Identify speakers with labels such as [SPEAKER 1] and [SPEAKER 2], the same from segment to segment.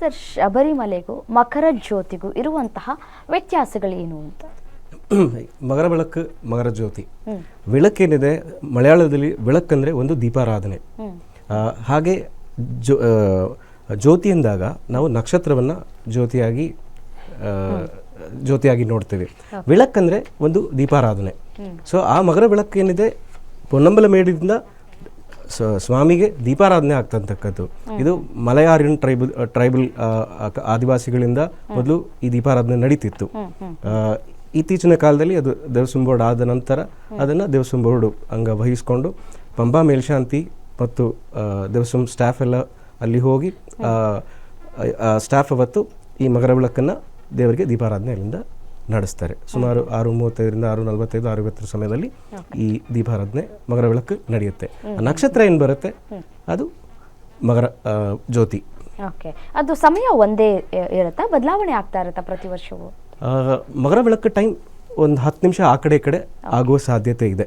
[SPEAKER 1] Sir, ಶಬರಿಮಲೆಗೂ ಮಕರ ಜ್ಯೋತಿಗೂ ಇರುವಂತಹ ವ್ಯತ್ಯಾಸಗಳೇನು ಅಂತ?
[SPEAKER 2] ಮಕರ ಬೆಳಕು, ಮಕರ ಜ್ಯೋತಿ. ಬೆಳಕೇನಿದೆ, ಮಲಯಾಳದಲ್ಲಿ ಬೆಳಕಂದ್ರೆ ಒಂದು ದೀಪಾರಾಧನೆ. ಹಾಗೆ ಜ್ಯೋತಿ ಎಂದಾಗ ನಾವು ನಕ್ಷತ್ರವನ್ನು ಜ್ಯೋತಿಯಾಗಿ ನೋಡ್ತೇವೆ. ಬೆಳಕಂದ್ರೆ ಒಂದು ದೀಪಾರಾಧನೆ. ಸೊ ಆ ಮಕರ ಬೆಳಕೇನಿದೆ, ಪೊನ್ನಂಬಲ ಮೇಡಿಂದ ಸ್ವಾಮಿಗೆ ದೀಪಾರಾಧನೆ ಆಗ್ತಕ್ಕಂಥದ್ದು. ಇದು ಮಲಯಾರಿಯನ್ ಟ್ರೈಬಲ್ ಆದಿವಾಸಿಗಳಿಂದ ಮೊದಲು ಈ ದೀಪಾರಾಧನೆ ನಡೀತಿತ್ತು. ಇತ್ತೀಚಿನ ಕಾಲದಲ್ಲಿ ಅದು ದೇವಸ್ವಂ ಬೋರ್ಡ್ ಆದ ನಂತರ ಅದನ್ನು ದೇವಸ್ವಂ ಬೋರ್ಡು ವಹಿಸ್ಕೊಂಡು ಪಂಬಾ ಮೇಲ್ಶಾಂತಿ ಮತ್ತು ದೇವಸ್ವಂ ಸ್ಟಾಫ್ ಎಲ್ಲ ಅಲ್ಲಿ ಹೋಗಿ ಸ್ಟಾಫ್ ಅವತ್ತು ಈ ಮಕರ ಬೆಳಕನ್ನು ದೇವರಿಗೆ ದೀಪಾರಾಧನೆ ಅಲ್ಲಿಂದ ನಡೆಸ್ತಾರೆ. ಸುಮಾರು 6:35ರಿಂದ 6:45, 6:50 ಸಮಯದಲ್ಲಿ ಈ ದೀಪಾರಾಧನೆ ಮಕರ ಬೆಳಕು ನಡೆಯುತ್ತೆ. ನಕ್ಷತ್ರ ಏನು ಬರುತ್ತೆ ಅದು ಮಕರ ಜ್ಯೋತಿ.
[SPEAKER 1] ಓಕೆ, ಅದು ಸಮಯ ಒಂದೇ ಇರುತ್ತಾ, ಬದಲಾವಣೆ ಆಗ್ತಾ ಇರುತ್ತಾ ಪ್ರತಿ ವರ್ಷವೂ?
[SPEAKER 2] ಮಕರ ಬೆಳಕು ಟೈಮ್ ಒಂದು 10 ನಿಮಿಷ ಆ ಕಡೆ ಈ ಕಡೆ ಆಗುವ ಸಾಧ್ಯತೆ ಇದೆ.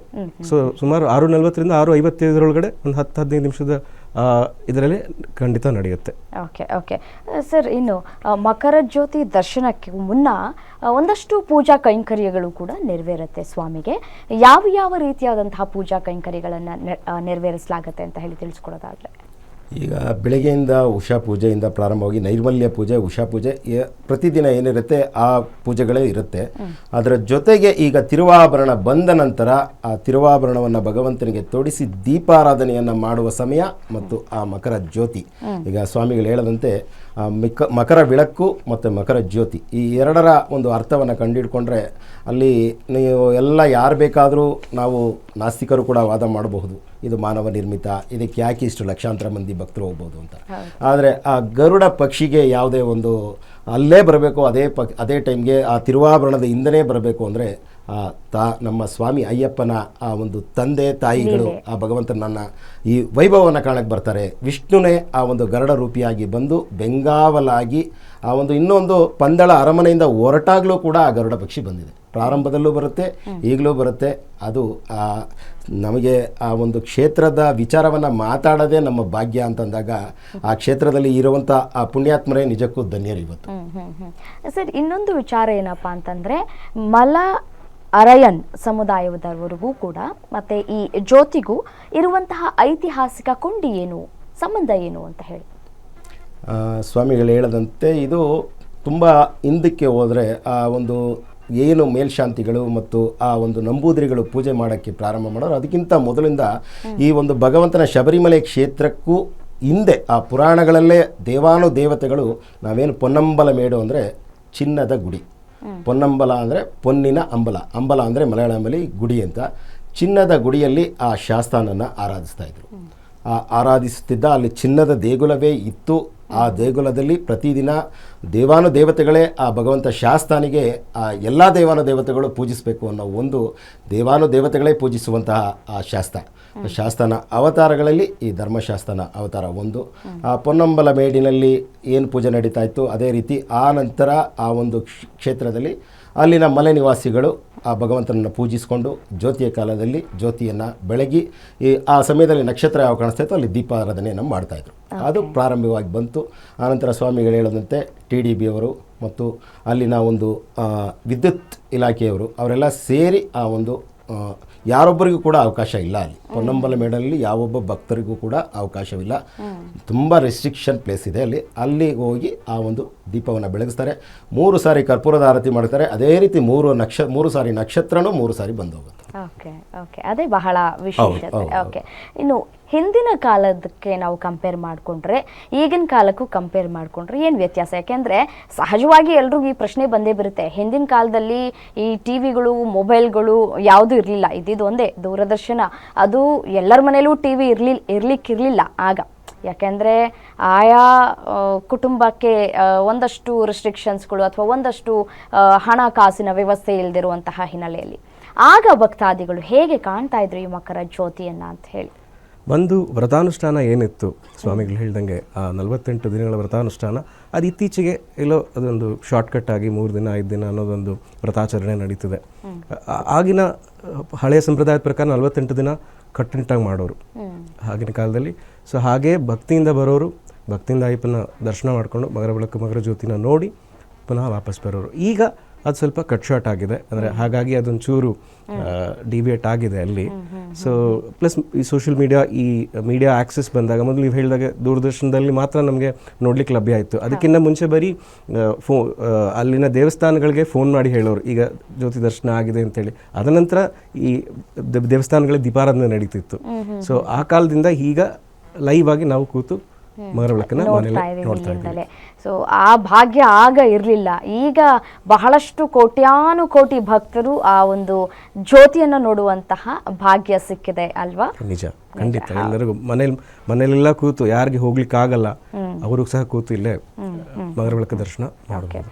[SPEAKER 2] ಸೊ ಸುಮಾರು 6:40ರಿಂದ 6:55 ಒಂದು 10-15 ನಿಮಿಷದ ಇದರಲ್ಲಿ ಖಂಡಿತ ನಡೆಯುತ್ತೆ.
[SPEAKER 1] ಓಕೆ ಓಕೆ ಸರ್, ಇನ್ನು ಮಕರ ಜ್ಯೋತಿ ದರ್ಶನಕ್ಕೆ ಮುನ್ನ ಒಂದಷ್ಟು ಪೂಜಾ ಕೈಂಕರ್ಯಗಳು ಕೂಡ ನೆರವೇರುತ್ತೆ ಸ್ವಾಮಿಗೆ. ಯಾವ ಯಾವ ರೀತಿಯಾದಂತಹ ಪೂಜಾ ಕೈಂಕರ್ಯಗಳನ್ನು ನೆರವೇರಿಸಲಾಗುತ್ತೆ ಅಂತ ಹೇಳಿ ತಿಳಿಸ್ಕೊಡೋದಾದ್ರೆ?
[SPEAKER 3] ಈಗ ಬೆಳಗ್ಗೆಯಿಂದ ಉಷಾ ಪೂಜೆಯಿಂದ ಪ್ರಾರಂಭವಾಗಿ ನೈರ್ಮಲ್ಯ ಪೂಜೆ, ಉಷಾ ಪೂಜೆ ಪ್ರತಿದಿನ ಏನಿರುತ್ತೆ ಆ ಪೂಜೆಗಳೇ ಇರುತ್ತೆ. ಅದರ ಜೊತೆಗೆ ಈಗ ತಿರುವಾಭರಣ ಬಂದ ನಂತರ ಆ ತಿರುವಾಭರಣವನ್ನು ಭಗವಂತನಿಗೆ ತೊಡಿಸಿ ದೀಪಾರಾಧನೆಯನ್ನು ಮಾಡುವ ಸಮಯ ಮತ್ತು ಆ ಮಕರ ಜ್ಯೋತಿ. ಈಗ ಸ್ವಾಮಿಗಳು ಹೇಳದಂತೆ ಮಕರ ಬೆಳಕು ಮತ್ತು ಮಕರ ಜ್ಯೋತಿ ಈ ಎರಡರ ಒಂದು ಅರ್ಥವನ್ನು ಕಂಡುಹಿಡ್ಕೊಂಡ್ರೆ ಅಲ್ಲಿ ನೀವು ಎಲ್ಲ ಯಾರು ಬೇಕಾದರೂ ನಾವು ನಾಸ್ತಿಕರು ಕೂಡ ವಾದ ಮಾಡಬಹುದು, ಇದು ಮಾನವ ನಿರ್ಮಿತ, ಇದಕ್ಕೆ ಯಾಕೆ ಇಷ್ಟು ಲಕ್ಷಾಂತರ ಮಂದಿ ಭಕ್ತರು ಹೋಗ್ಬೋದು ಅಂತ. ಆದರೆ ಆ ಗರುಡ ಪಕ್ಷಿಗೆ ಯಾವುದೇ ಒಂದು ಅಲ್ಲೇ ಬರಬೇಕು, ಅದೇ ಟೈಮ್ಗೆ ಆ ತಿರುವಾಭರಣದ ಹಿಂದನೇ ಬರಬೇಕು ಅಂದರೆ ನಮ್ಮ ಸ್ವಾಮಿ ಅಯ್ಯಪ್ಪನ ಆ ಒಂದು ತಂದೆ ತಾಯಿಗಳು ಆ ಭಗವಂತನನ್ನ ಈ ವೈಭವವನ್ನು ಕಾಣಕ್ಕೆ ಬರ್ತಾರೆ. ವಿಷ್ಣುನೇ ಆ ಒಂದು ಗರುಡ ರೂಪಿಯಾಗಿ ಬಂದು ಬೆಂಗಾವಲಾಗಿ ಆ ಒಂದು ಇನ್ನೊಂದು ಪಂದಳ ಅರಮನೆಯಿಂದ ಹೊರಟಾಗಲೂ ಕೂಡ ಆ ಗರುಡ ಪಕ್ಷಿ ಬಂದಿದೆ. ಪ್ರಾರಂಭದಲ್ಲೂ ಬರುತ್ತೆ, ಈಗಲೂ ಬರುತ್ತೆ. ಅದು ನಮಗೆ ಆ ಒಂದು ಕ್ಷೇತ್ರದ ವಿಚಾರವನ್ನು ಮಾತಾಡೋದೇ ನಮ್ಮ ಭಾಗ್ಯ ಅಂತಂದಾಗ ಆ ಕ್ಷೇತ್ರದಲ್ಲಿ ಇರುವಂಥ ಆ ಪುಣ್ಯಾತ್ಮರೇ ನಿಜಕ್ಕೂ ಧನ್ಯರು ಇವತ್ತು.
[SPEAKER 1] ಸರ್, ಇನ್ನೊಂದು ವಿಚಾರ ಏನಪ್ಪ ಅಂತಂದರೆ ಮಲ ಅರಯನ್ ಸಮುದಾಯದವರೆಗೂ ಕೂಡ ಮತ್ತು ಈ ಜ್ಯೋತಿಗೂ ಇರುವಂತಹ ಐತಿಹಾಸಿಕ ಕೊಂಡಿ ಏನು, ಸಂಬಂಧ ಏನು ಅಂತ ಹೇಳಿ?
[SPEAKER 3] ಸ್ವಾಮಿಗಳು ಹೇಳದಂತೆ ಇದು ತುಂಬ ಹಿಂದಕ್ಕೆ ಹೋದರೆ ಆ ಒಂದು ಏನು ಮೇಲ್ಶಾಂತಿಗಳು ಮತ್ತು ಆ ಒಂದು ನಂಬೂದಿರಿಗಳು ಪೂಜೆ ಮಾಡೋಕ್ಕೆ ಪ್ರಾರಂಭ ಮಾಡೋರು ಅದಕ್ಕಿಂತ ಮೊದಲಿಂದ ಈ ಒಂದು ಭಗವಂತನ ಶಬರಿಮಲೆ ಕ್ಷೇತ್ರಕ್ಕೂ ಹಿಂದೆ ಆ ಪುರಾಣಗಳಲ್ಲೇ ದೇವಾನುದೇವತೆಗಳು ನಾವೇನು ಪೊನ್ನಂಬಲ ಮೇಡು ಅಂದರೆ ಚಿನ್ನದ ಗುಡಿ, ಪೊನ್ನಂಬಲ ಅಂದರೆ ಪೊನ್ನಿನ ಅಂಬಲ, ಅಂಬಲ ಅಂದರೆ ಮಲಯಾಳಂಬಲಿ ಗುಡಿ ಅಂತ. ಚಿನ್ನದ ಗುಡಿಯಲ್ಲಿ ಆ ಶಾಸ್ತಾನನ್ನು ಆರಾಧಿಸ್ತಾಯಿದ್ರು. ಆರಾಧಿಸುತ್ತಿದ್ದ ಅಲ್ಲಿ ಚಿನ್ನದ ದೇಗುಲವೇ ಇತ್ತು. ಆ ದೇಗುಲದಲ್ಲಿ ಪ್ರತಿದಿನ ದೇವಾನುದೇವತೆಗಳೇ ಆ ಭಗವಂತ ಶಾಸ್ತಾನಿಗೆ ಆ ಎಲ್ಲ ದೇವಾನುದೇವತೆಗಳು ಪೂಜಿಸಬೇಕು ಅನ್ನೋ ಒಂದು ದೇವಾನುದೇವತೆಗಳೇ ಪೂಜಿಸುವಂತಹ ಆ ಶಾಸ್ತಾನ ಅವತಾರಗಳಲ್ಲಿ ಈ ಧರ್ಮಶಾಸ್ತಾನ ಅವತಾರ ಒಂದು. ಆ ಪೊನ್ನಂಬಲ ಮೇಡಿನಲ್ಲಿ ಏನು ಪೂಜೆ ನಡೀತಾ ಇತ್ತು ಅದೇ ರೀತಿ ಆ ನಂತರ ಆ ಒಂದು ಕ್ಷೇತ್ರದಲ್ಲಿ ಅಲ್ಲಿನ ಮಲೆ ನಿವಾಸಿಗಳು ಆ ಭಗವಂತನನ್ನು ಪೂಜಿಸಿಕೊಂಡು ಜ್ಯೋತಿಯ ಕಾಲದಲ್ಲಿ ಜ್ಯೋತಿಯನ್ನು ಬೆಳಗಿ ಆ ಸಮಯದಲ್ಲಿ ನಕ್ಷತ್ರ ಯಾವ ಕಾಣಿಸ್ತಾ ಇತ್ತು ಅಲ್ಲಿ ದೀಪಾರಾಧನೆಯನ್ನು ಮಾಡ್ತಾಯಿದ್ರು. ಅದು ಪ್ರಾರಂಭವಾಗಿ ಬಂತು. ಆನಂತರ ಸ್ವಾಮಿಗಳು ಹೇಳದಂತೆ TDB ಅವರು ಮತ್ತು ಅಲ್ಲಿನ ಒಂದು ವಿದ್ಯುತ್ ಇಲಾಖೆಯವರು ಅವರೆಲ್ಲ ಸೇರಿ ಆ ಒಂದು ಯಾರೊಬ್ಬರಿಗೂ ಕೂಡ ಅವಕಾಶ ಇಲ್ಲ. ಅಲ್ಲಿ ಪೊನ್ನಂಬಲ ಮೇಡಲ್ಲಿ ಯಾವೊಬ್ಬ ಭಕ್ತರಿಗೂ ಕೂಡ ಅವಕಾಶವಿಲ್ಲ. ತುಂಬ ರೆಸ್ಟ್ರಿಕ್ಷನ್ ಪ್ಲೇಸ್ ಇದೆ ಅಲ್ಲಿ ಹೋಗಿ ಆ ಒಂದು ದೀಪವನ್ನು ಬೆಳಗಿಸ್ತಾರೆ. 3 ಸಾರಿ ಕರ್ಪೂರದ ಆರತಿ ಮಾಡ್ತಾರೆ. ಅದೇ ರೀತಿ 3 ಸಾರಿ ನಕ್ಷತ್ರನೂ 3 ಸಾರಿ ಬಂದು ಹೋಗುತ್ತೆ.
[SPEAKER 1] ಓಕೆ ಓಕೆ ಅದೇ ಬಹಳ ವಿಶೇಷತೆ. ಓಕೆ, ಇನ್ನು ಹಿಂದಿನ ಕಾಲದಕ್ಕೆ ನಾವು ಕಂಪೇರ್ ಮಾಡಿಕೊಂಡ್ರೆ ಈಗಿನ ಕಾಲಕ್ಕೂ ಕಂಪೇರ್ ಮಾಡಿಕೊಂಡ್ರೆ ಏನು ವ್ಯತ್ಯಾಸ? ಯಾಕೆಂದರೆ ಸಹಜವಾಗಿ ಎಲ್ರಿಗೂ ಈ ಪ್ರಶ್ನೆ ಬಂದೇ ಬರುತ್ತೆ. ಹಿಂದಿನ ಕಾಲದಲ್ಲಿ ಈ ಟಿವಿಗಳು, ಮೊಬೈಲ್ಗಳು ಯಾವುದೂ ಇರಲಿಲ್ಲ. ಇದ್ದಿದ್ದು ಒಂದೇ ದೂರದರ್ಶನ. ಅದು ಎಲ್ಲರ ಮನೇಲೂ ಟಿವಿ ಇರಲಿಕ್ಕಿರಲಿಲ್ಲ ಆಗ. ಯಾಕೆಂದರೆ ಆಯಾ ಕುಟುಂಬಕ್ಕೆ ಒಂದಷ್ಟು ರೆಸ್ಟ್ರಿಕ್ಷನ್ಸ್ಗಳು ಅಥವಾ ಒಂದಷ್ಟು ಹಣಕಾಸಿನ ವ್ಯವಸ್ಥೆ ಇಲ್ಲದಿರುವಂತಹ ಹಿನ್ನೆಲೆಯಲ್ಲಿ ಆಗ ಭಕ್ತಾದಿಗಳು ಹೇಗೆ ಕಾಣ್ತಾ ಇದ್ರು ಈ ಮಕರ ಜ್ಯೋತಿಯನ್ನು ಅಂತ ಹೇಳಿ?
[SPEAKER 2] ಒಂದು ವ್ರತಾನುಷ್ಠಾನ ಏನಿತ್ತು ಸ್ವಾಮಿಗಳು ಹೇಳ್ದಂಗೆ ಆ 48 ದಿನಗಳ ವ್ರತಾನುಷ್ಠಾನ ಅದು ಇತ್ತೀಚೆಗೆ ಎಲ್ಲೋ ಅದೊಂದು ಶಾರ್ಟ್ಕಟ್ ಆಗಿ 3 ದಿನ 5 ದಿನ ಅನ್ನೋದೊಂದು ವ್ರತಾಚರಣೆ ನಡೀತಿದೆ. ಆಗಿನ ಹಳೆಯ ಸಂಪ್ರದಾಯದ ಪ್ರಕಾರ 48 ದಿನ ಕಟ್ಟುನಿಟ್ಟಾಗಿ ಮಾಡೋರು ಆಗಿನ ಕಾಲದಲ್ಲಿ. ಸೊ ಹಾಗೆ ಭಕ್ತಿಯಿಂದ ಬರೋರು ಭಕ್ತಿಯಿಂದ ಅಯ್ಯಪ್ಪನ ದರ್ಶನ ಮಾಡಿಕೊಂಡು ಮಕರ ಬೆಳಕು ಮಕರ ಜ್ಯೋತಿನ ನೋಡಿ ಪುನಃ ವಾಪಸ್ ಬರೋರು. ಈಗ ಅದು ಸ್ವಲ್ಪ ಕಟ್ ಶಾರ್ಟ್ ಆಗಿದೆ, ಅಂದರೆ ಹಾಗಾಗಿ ಅದೊಂಚೂರು ಡಿವಿಯೇಟ್ ಆಗಿದೆ ಅಲ್ಲಿ. ಸೊ ಪ್ಲಸ್ ಈ ಸೋಷಿಯಲ್ ಮೀಡಿಯಾ, ಈ ಮೀಡಿಯಾ ಆಕ್ಸೆಸ್ ಬಂದಾಗ, ಮೊದಲು ನೀವು ಹೇಳಿದಾಗೆ ದೂರದರ್ಶನದಲ್ಲಿ ಮಾತ್ರ ನಮಗೆ ನೋಡ್ಲಿಕ್ಕೆ ಲಭ್ಯ ಆಯಿತು. ಅದಕ್ಕಿಂತ ಮುಂಚೆ ಬರೀ ಅಲ್ಲಿನ ದೇವಸ್ಥಾನಗಳಿಗೆ ಫೋನ್ ಮಾಡಿ ಹೇಳೋರು ಈಗ ಜ್ಯೋತಿ ದರ್ಶನ ಆಗಿದೆ ಅಂತೇಳಿ. ಅದನಂತರ ಈ ದೇವಸ್ಥಾನಗಳಲ್ಲಿ ದೀಪಾರಾಧನೆ ನಡೀತಿತ್ತು. ಸೊ ಆ ಕಾಲದಿಂದ ಈಗ ಲೈವ್ ಆಗಿ ನಾವು ಕೂತು ಮಕರ ಬೆಳಕನ್ನ ಮನೇಲಿ ನೋಡ್ತಾ ಇದ್ದೀವಿ.
[SPEAKER 1] ಸೊ ಆ ಭಾಗ್ಯ ಆಗ ಇರಲಿಲ್ಲ. ಈಗ ಬಹಳಷ್ಟು ಕೋಟಿ ಭಕ್ತರು ಆ ಒಂದು ಜ್ಯೋತಿಯನ್ನು ನೋಡುವಂತಹ ಭಾಗ್ಯ ಸಿಕ್ಕಿದೆ ಅಲ್ವಾ?
[SPEAKER 2] ನಿಜ, ಖಂಡಿತ. ಎಲ್ಲರಿಗೂ ಮನೇಲೆಲ್ಲ ಕೂತು, ಯಾರಿಗೆ ಹೋಗ್ಲಿಕ್ಕೆ ಆಗಲ್ಲ ಅವ್ರಿಗೂ ಸಹ ಕೂತು ಇಲ್ಲೇ ಮಕರ ಬೆಳಕು ದರ್ಶನ ಮಾಡಬಹುದು.